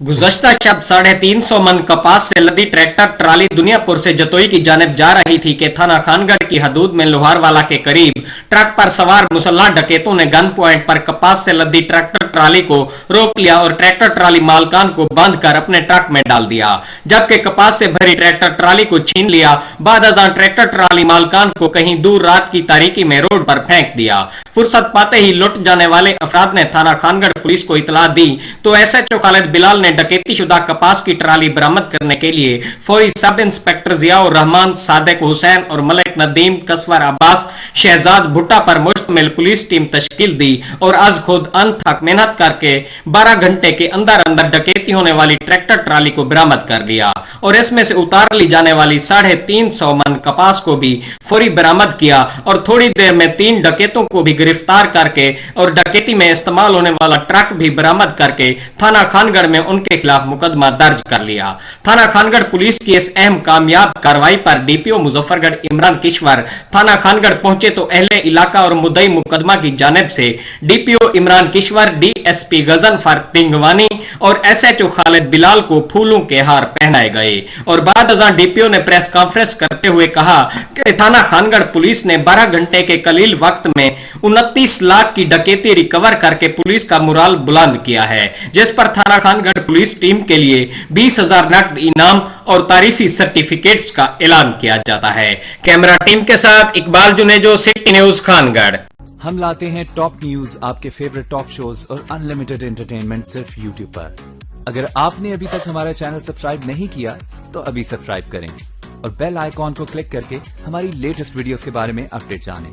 गुज़श्ता शब 350 मन कपास से लदी ट्रैक्टर ट्राली दुनियापुर से जतोई की जानिब जा रही थी कि थाना खानगढ़ की हदूद में लोहारवाला के करीब ट्रक पर सवार मुसल्लह डकैतों ने गन पॉइंट पर कपास से लदी ट्रैक्टर ट्राली को रोक लिया और ट्रैक्टर ट्राली मालकान को बांधकर अपने ट्रक में डाल दिया, जबकि कपास से भरी ट्रैक्टर ट्राली को छीन लिया। बाद अज़ां ट्रैक्टर ट्राली मालकान को कहीं दूर रात की तारीकी में रोड पर फेंक दिया। फुर्सत पाते ही लुट जाने वाले अफराद ने थाना खानगढ़ पुलिस को इतला दी तो एसएचओ खालिद बिलाल ने डकैती शुदा कपास की ट्राली बरामद करने के लिए फौरी सब इंस्पेक्टर जियाउर रहमान, सादिक हुसैन और मलिक नदीम, कसवर अब्बास, शहजाद भुट्टा पर मुश्तमिल पुलिस टीम तश्कील दी और आज खुद अनथक मेहनत करके 12 घंटे के अंदर अंदर डकैती होने वाली ट्रैक्टर ट्राली को बरामद कर लिया और इसमें से उतार ली जाने वाली 350 मन कपास को भी फौरी बरामद किया और थोड़ी देर में 3 डकैतों को भी गिरफ्तार करके और डकैती में इस्तेमाल होने वाला ट्रक भी बरामद करके थाना खानगढ़ में उनके खिलाफ मुकदमा दर्ज कर लिया। थाना खानगढ़ पुलिस की इस अहम कामयाब कार्रवाई पर डीपीओ मुजफ्फरगढ़ इमरान किश्वर थाना खानगढ़ पहुंचे तो अहले इलाका और मुद्दई मुकदमा की जानिब से डीपीओ इमरान किश्वर, डीएसपी गजनफर टिंगवानी और एसएचओ खालिद बिलाल को फूलों के हार पहनाए गए और बाद अज़ां डीपीओ ने प्रेस कॉन्फ्रेंस करते हुए कहा कि थाना खानगढ़ पुलिस ने 12 घंटे के कलील वक्त में 29 लाख की डकैती रिकवर करके पुलिस का मुराल बुलंद किया है, जिस पर थाना खानगढ़ पुलिस टीम के लिए 20,000 नकद इनाम और तारीफी सर्टिफिकेट्स का ऐलान किया जाता है। कैमरा टीम के साथ इकबाल जुनेजो, सिटी न्यूज खानगढ़। हम लाते हैं टॉप न्यूज, आपके फेवरेट टॉक शोज और अनलिमिटेड एंटरटेनमेंट सिर्फ यूट्यूब पर। अगर आपने अभी तक हमारा चैनल सब्सक्राइब नहीं किया तो अभी सब्सक्राइब करें और बेल आइकॉन को क्लिक करके हमारी लेटेस्ट वीडियोस के बारे में अपडेट जानें।